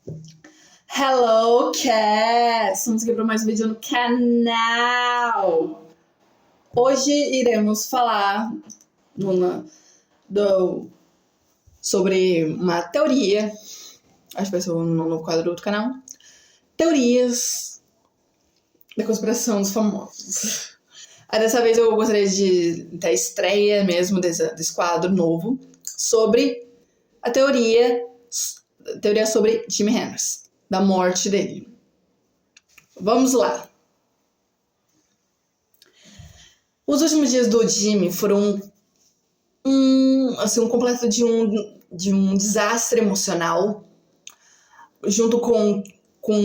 Hello, cats! Estamos aqui para mais um vídeo no canal. Hoje iremos falar sobre uma teoria. Acho que vai ser um novo quadro do canal. Teorias da conspiração dos famosos. Dessa vez eu gostaria de ter a estreia mesmo desse quadro novo sobre a teoria sobre Jimi Hendrix, da morte dele. Vamos lá. Os últimos dias do Jimi foram um completo de um desastre emocional, junto com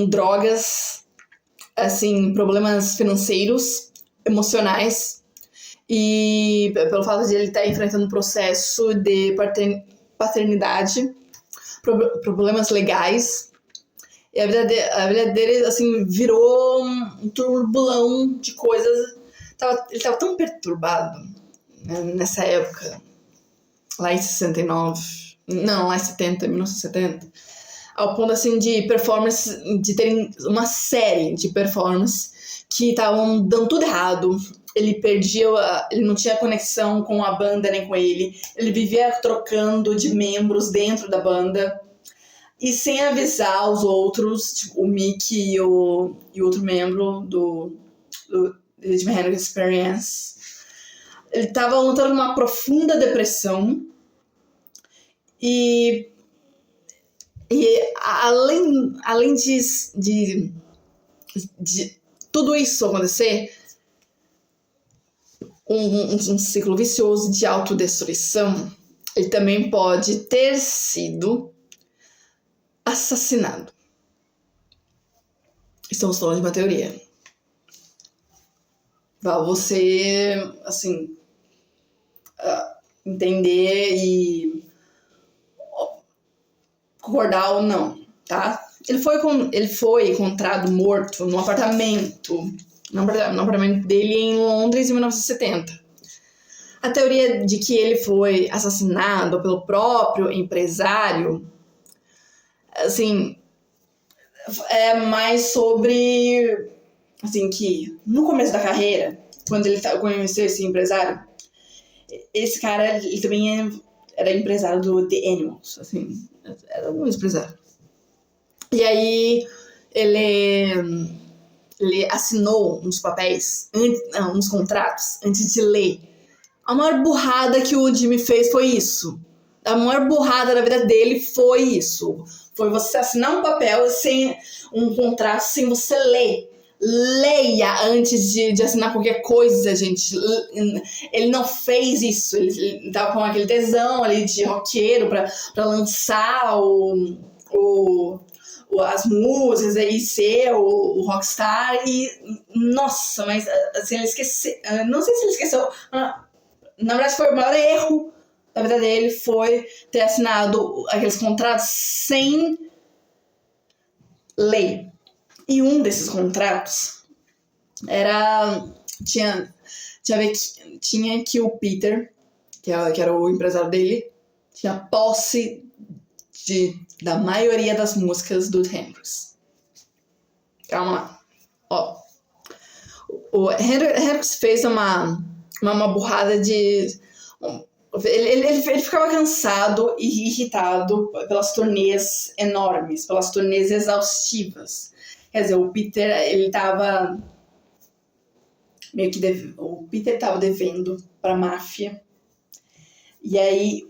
drogas, problemas financeiros, emocionais, e pelo fato de ele estar enfrentando um processo de paternidade, problemas legais. E a vida dele, virou um turbulão de coisas. Ele tava tão perturbado, né, nessa época, lá em 69, não, lá em 1970, ao ponto, de performance, de terem uma série de performances que estavam dando tudo errado. Ele não tinha conexão com a banda nem com ele vivia trocando de membros dentro da banda, e sem avisar os outros, tipo o Mickey e o outro membro do Jimi Hendrix Experience. Ele estava lutando uma profunda depressão, e além de tudo isso acontecer, um ciclo vicioso de autodestruição, ele também pode ter sido assassinado. Estamos falando de uma teoria. Pra você, entender e concordar ou não, tá? Ele foi encontrado morto no apartamento dele em Londres, em 1970. A teoria de que ele foi assassinado pelo próprio empresário, é mais sobre, que no começo da carreira, quando ele conheceu esse empresário, esse cara, ele também era empresário do The Animals, era um empresário. E aí, ele assinou uns papéis, uns contratos, antes de ler. A maior burrada que o Jimi fez foi isso. A maior burrada da vida dele foi isso. Foi você assinar um papel sem um contrato, sem você ler. Leia antes de assinar qualquer coisa, gente. Ele não fez isso. Ele tava com aquele tesão ali de roqueiro pra lançar as músicas e ser o rockstar. E, nossa, mas ele esqueceu. Não sei se ele esqueceu. Na verdade, foi o maior erro da vida dele, foi ter assinado aqueles contratos sem ler. E um desses contratos tinha que o Peter, que era o empresário dele, tinha posse da maioria das músicas do Hendrix. Calma lá. Ó, o Hendrix fez uma burrada de... Ele ficava cansado e irritado pelas turnês enormes, pelas turnês exaustivas. Quer dizer, o Peter, ele tava meio que o Peter tava devendo pra máfia. E aí,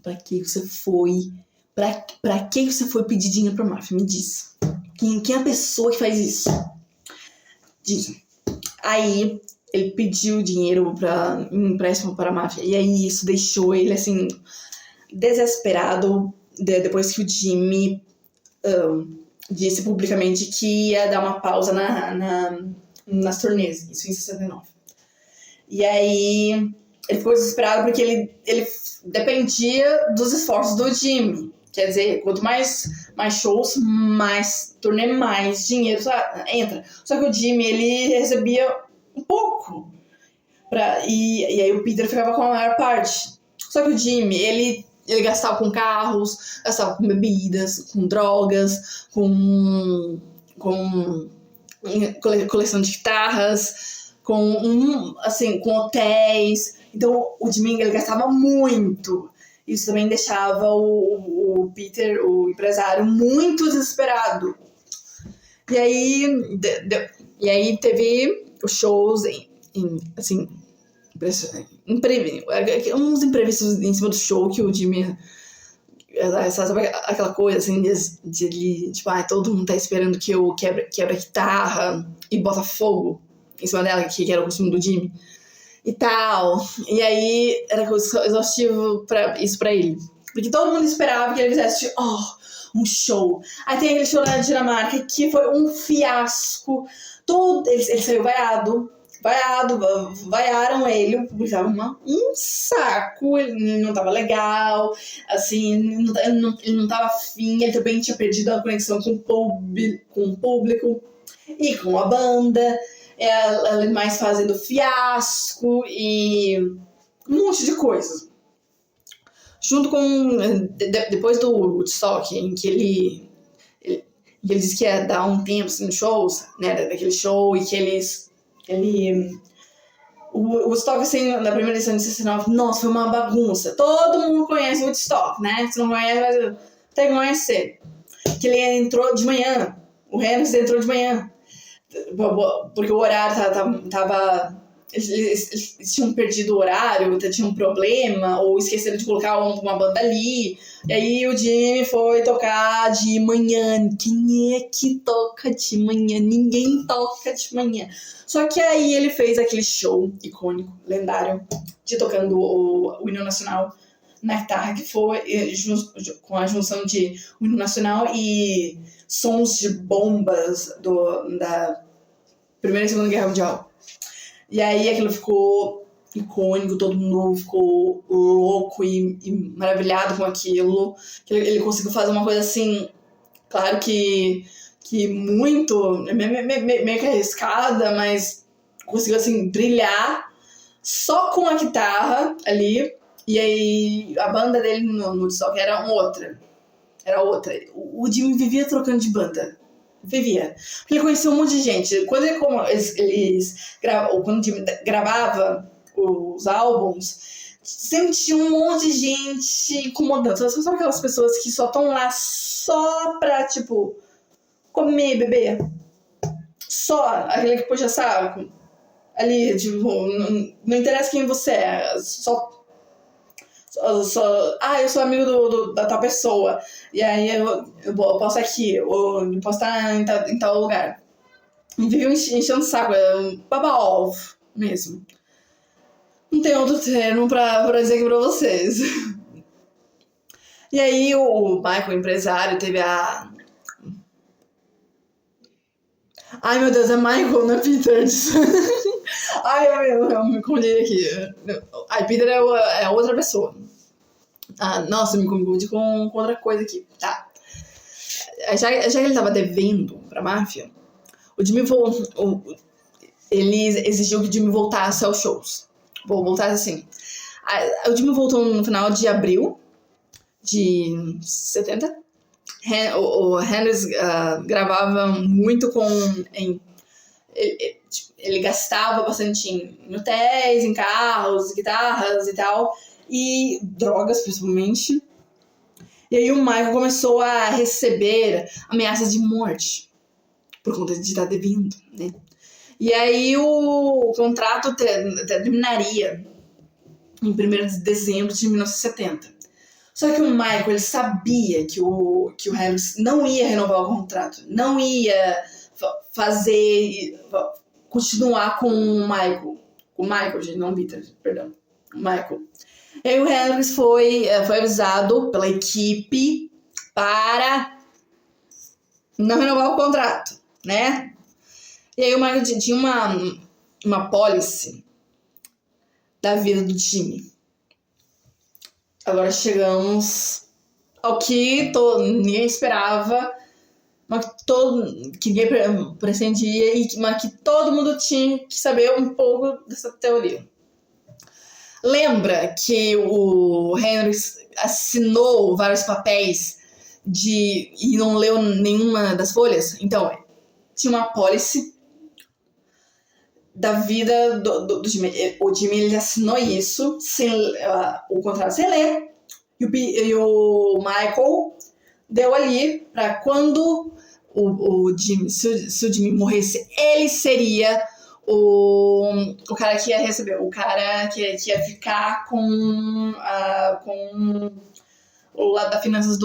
pra que você foi? Pra que você foi pedir dinheiro pra máfia? Me diz. Quem é a pessoa que faz isso? Diz. Aí, ele pediu dinheiro em empréstimo para a máfia. E aí, isso deixou ele, desesperado, depois que o Jimi disse publicamente que ia dar uma pausa nas turnês, isso em 69. E aí ele ficou desesperado porque ele dependia dos esforços do Jimi. Quer dizer, quanto mais shows, mais turnê, mais dinheiro entra. Só que o Jimi, ele recebia um pouco. E aí o Peter ficava com a maior parte. Só que o Jimi, ele ele gastava com carros, gastava com bebidas, com drogas, com coleção de guitarras, com hotéis. Então o Jimmy, ele gastava muito. Isso também deixava o Peter, o empresário, muito desesperado. E aí teve os shows assim, uns imprevistos em cima do show que o Jimmy, sabe aquela coisa assim de ele, tipo, todo mundo tá esperando que eu quebra a guitarra e bota fogo em cima dela, que era o costume do Jimmy e tal. E aí era exaustivo isso pra ele, porque todo mundo esperava que ele fizesse um show. Aí tem aquele show na Dinamarca que foi um fiasco. Ele saiu vaiaram ele, porque tava um saco, ele não tava legal, assim, ele não tava afim, ele também tinha perdido a conexão com o público e com a banda, ela mais fazendo fiasco e um monte de coisa. Junto com, depois do Woodstock, em que ele disse que ia dar um tempo assim, nos shows, né, daquele show, e que o Woodstock, assim, na primeira edição de 69, nossa, foi uma bagunça. Todo mundo conhece o Woodstock, né? Se não conhece, vai ter que conhecer. Que ele entrou de manhã, o Hendrix entrou de manhã, porque o horário tava eles tinham perdido o horário, tinham um problema, ou esqueceram de colocar uma banda ali. E aí o Jimmy foi tocar de manhã. Quem é que toca de manhã? Ninguém toca de manhã. Só que aí ele fez aquele show icônico, lendário, de tocando o hino nacional na guitarra, que foi com a junção de o hino nacional e sons de bombas da Primeira e Segunda Guerra Mundial. E aí aquilo ficou icônico, todo mundo ficou louco e maravilhado com aquilo. Ele conseguiu fazer uma coisa assim, claro que muito, meio que arriscada, mas conseguiu assim brilhar só com a guitarra ali. E aí a banda dele no Woodstock era outra. O Jimmy vivia trocando de banda. Vivia. Porque ele conhecia um monte de gente. Quando o Jimmy gravava os álbuns, sempre tinha um monte de gente incomodando. Você sabe aquelas pessoas que só estão lá só pra, tipo, comer e beber? Só aquele que puxa saco. Ali, tipo, não interessa quem você é. Eu sou amigo da tal pessoa. E aí eu posso aqui, ou eu posso estar em tal lugar. E vive enchendo o saco, é um baba-ovo mesmo. Não tem outro termo pra dizer aqui pra vocês. E aí o Michael, o empresário, teve a... Ai, meu Deus, é Michael, não é Peter. Ai, eu me confundi aqui. Ai, Peter é outra pessoa. Nossa, eu me confundi com outra coisa aqui. Tá. Já que ele tava devendo pra máfia, o Jimmy ele exigiu que o Jimmy voltasse aos shows. Voltasse assim. O Jimmy voltou no final de abril de 70. O Hendrix gravava muito ele gastava bastante em hotéis, em carros, guitarras e tal, e drogas principalmente. E aí o Michael começou a receber ameaças de morte por conta de estar devendo, né? E aí o contrato terminaria em 1º de dezembro de 1970. Só que o Michael, ele sabia que o Hendrix não ia renovar o contrato, não ia continuar com o Michael, gente, não Peter, perdão, o Michael. E aí o Hendrix foi avisado pela equipe para não renovar o contrato, né? E aí o Michael tinha uma policy da vida do Jimmy. Agora chegamos ao que ninguém esperava, mas que ninguém pretendia, mas que todo mundo tinha que saber um pouco dessa teoria. Lembra que o Henry assinou vários papéis e não leu nenhuma das folhas? Então, tinha uma apólice da vida do Jimmy. O Jimmy ele assinou isso, o contrato sem ler, e o Michael deu ali para quando o Jimmy, se o Jimmy morresse, ele seria o cara que ia receber, o cara que ia ficar com o lado das finanças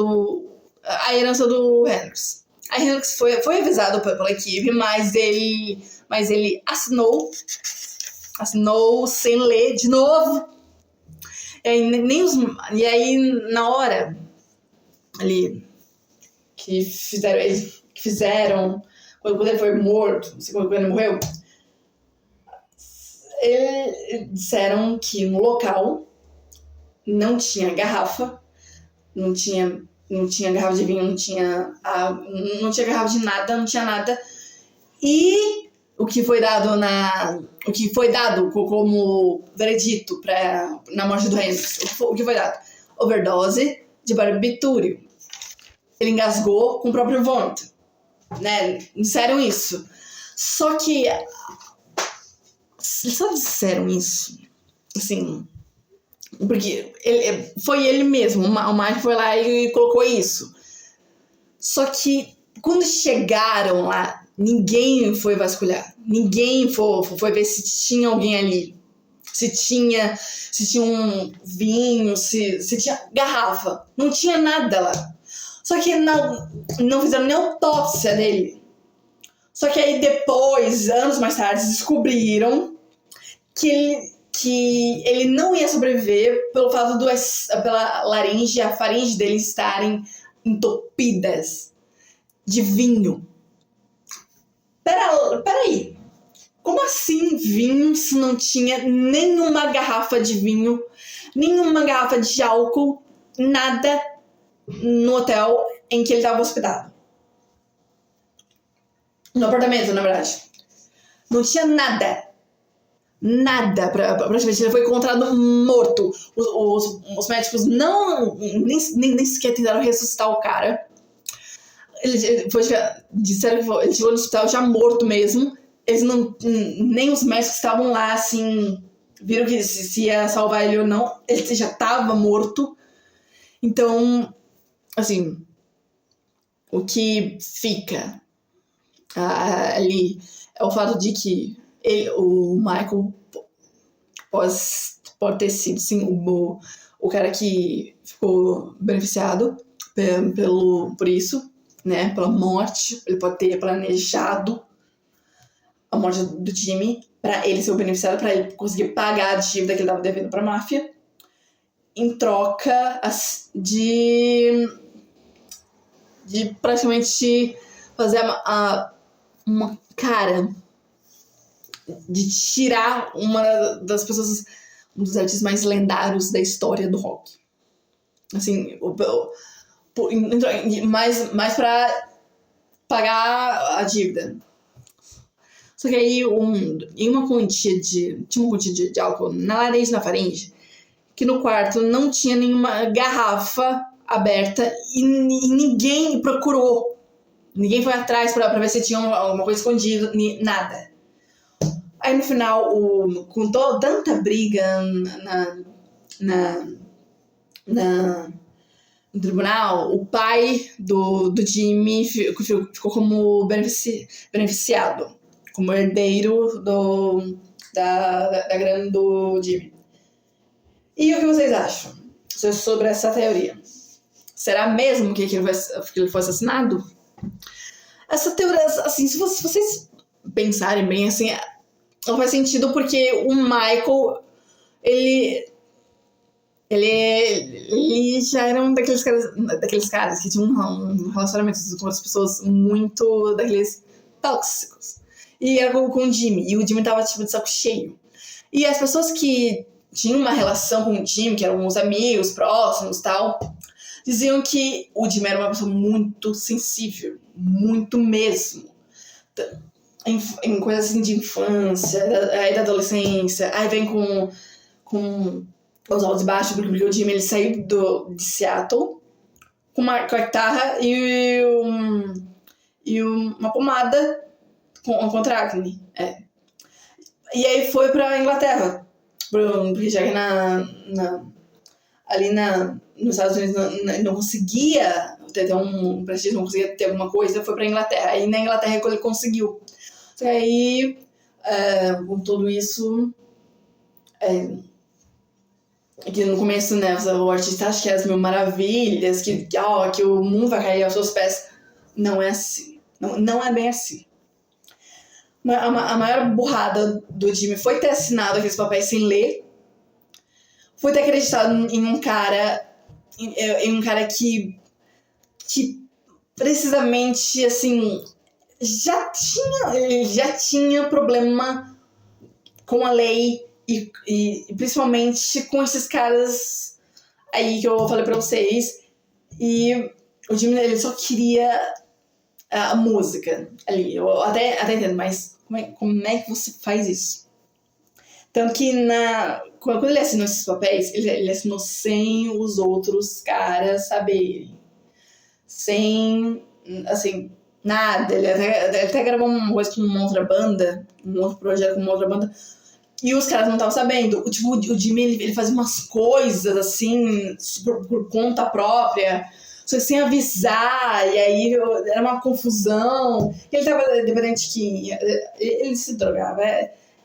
a herança do Hendrix. A Hendrix foi avisado pela equipe, mas ele assinou sem ler de novo. E aí na hora ali que fizeram quando ele foi morto, quando ele morreu, eles disseram que no local não tinha garrafa, não tinha garrafa de vinho, não tinha garrafa de nada, não tinha nada. E o que foi dado como veredito na morte do Hendrix, o que foi dado? Overdose de barbitúrio. Ele engasgou com o próprio vômito, né? Disseram isso. Só que eles só disseram isso, assim, porque foi ele mesmo, o Mike foi lá e colocou isso. Só que quando chegaram lá, ninguém foi vasculhar, ninguém foi ver se tinha alguém ali, se tinha um vinho, se tinha garrafa, não tinha nada lá. Só que não fizeram nem autópsia dele. Só que aí depois, anos mais tarde, descobriram que ele não ia sobreviver pelo fato pela laringe e a faringe dele estarem entupidas de vinho. Peraí. Como assim vinho se não tinha nenhuma garrafa de vinho, nenhuma garrafa de álcool, nada no hotel em que ele estava hospedado? No apartamento, na verdade. Não tinha nada. Nada, praticamente. Ele foi encontrado morto. Os médicos nem sequer tentaram ressuscitar o cara. Disseram que ele chegou no hospital já morto mesmo. Nem os médicos estavam lá, assim, viram que se ia salvar ele ou não. Ele já estava morto. Então, assim, o que fica ali é o fato de que o Michael pode ter sido, sim, o cara que ficou beneficiado por isso, né, pela morte. Ele pode ter planejado a morte do Jimmy para ele ser o beneficiado, para ele conseguir pagar a dívida que ele estava devendo para a máfia, em troca de praticamente fazer uma cara de tirar uma das pessoas, um dos artistas mais lendários da história do rock. Assim, mais para pagar a dívida. Só que aí, em uma quantia de álcool na laringe e na faringe, que no quarto não tinha nenhuma garrafa aberta e ninguém procurou. Ninguém foi atrás pra ver se tinha alguma coisa escondida, nada. Aí no final, com tanta briga no tribunal, o pai do Jimmy ficou como beneficiado, como herdeiro da grana do Jimmy. E o que vocês acham sobre essa teoria? Será mesmo que ele foi assassinado? Essa teoria, assim, se vocês pensarem bem, assim, não faz sentido, porque o Michael, ele já era um daqueles caras que tinham um relacionamento com as pessoas muito daqueles tóxicos. E era com o Jimmy, e o Jimmy tava tipo de saco cheio. E as pessoas que tinham uma relação com o Jimmy, que eram os amigos próximos e tal, diziam que o Jimmy era uma pessoa muito sensível, muito mesmo. Em coisas assim de infância, aí da adolescência, aí vem com com os altos e baixos, porque o Jimmy ele saiu de Seattle com a guitarra e uma pomada contra acne. E aí foi pra Inglaterra, porque já que ali nos Estados Unidos não conseguia ter um prestígio, não conseguia ter alguma coisa, foi pra Inglaterra. Aí na Inglaterra ele conseguiu. Só que aí, com tudo isso, que no começo, né, o artista acha que é as mil maravilhas, que o mundo vai cair aos seus pés. Não é assim. Não é bem assim. A maior burrada do Jimmy foi ter assinado aqueles papéis sem ler. Foi ter acreditado em um cara que precisamente, assim, já tinha problema com a lei e principalmente com esses caras aí que eu falei pra vocês. E o Jimmy, ele só queria a música ali. Eu até entendo, mas como é que você faz isso? Tanto que quando ele assinou esses papéis, ele assinou sem os outros caras saberem. Sem, assim, nada. Ele até gravou uma coisa com uma outra banda, um outro projeto com uma outra banda, e os caras não estavam sabendo. Tipo, o Jimmy, ele fazia umas coisas, assim, por conta própria, só sem avisar, e aí era uma confusão. Ele tava dependente que ele se drogava,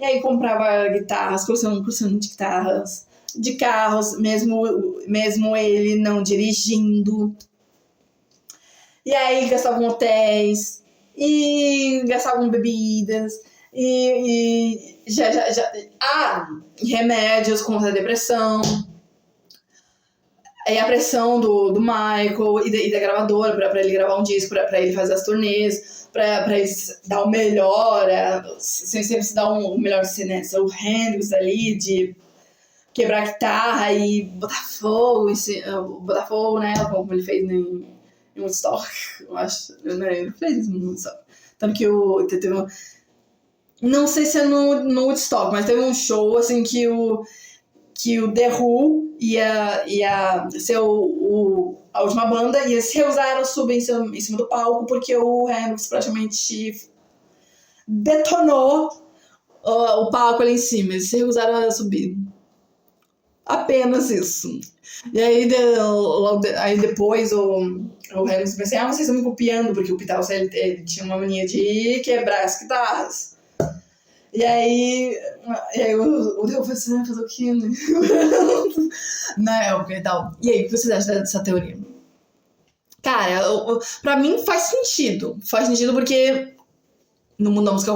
e aí comprava guitarras, coleção de guitarras, de carros, mesmo ele não dirigindo. E aí gastavam hotéis, e gastavam bebidas, e remédios contra a depressão. Aí a pressão do Michael e da gravadora pra ele gravar um disco, pra ele fazer as turnês, pra ele dar o melhor, sempre se dar o melhor, né? O Hendrix ali, de quebrar a guitarra e botar fogo, né? Como ele fez em Woodstock, eu acho. Ele fez isso no Woodstock. Tanto que teve não sei se é no Woodstock, mas teve um show, assim, que o The Who ia ser a última banda, e eles recusaram subir em cima do palco porque o Hendrix praticamente detonou o palco ali em cima. Eles se recusaram a subir. Apenas isso. E aí, depois o Hendrix pensou assim, vocês estão me copiando, porque o Pete Townshend ele tinha uma mania de quebrar as guitarras. E aí o Deus falou assim, fazer o quê, né? Não, e tal. E aí, o que vocês acham dessa teoria? Cara, pra mim faz sentido. Faz sentido porque no mundo da música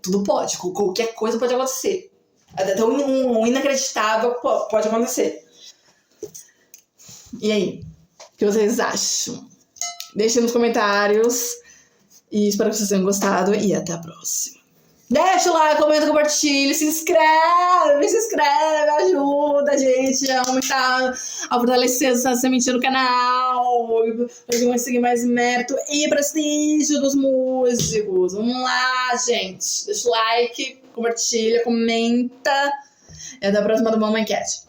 tudo pode. Qualquer coisa pode acontecer. Até um inacreditável pode acontecer. E aí? O que vocês acham? Deixem nos comentários. E espero que vocês tenham gostado. E até a próxima. Deixa o like, comenta, compartilha, se inscreve, ajuda a gente a aumentar, a fortalecer essa sementinha no canal, pra gente conseguir mais mérito e prestígio dos músicos. Vamos lá, gente. Deixa o like, compartilha, comenta. E até a próxima do Mamãe Cat.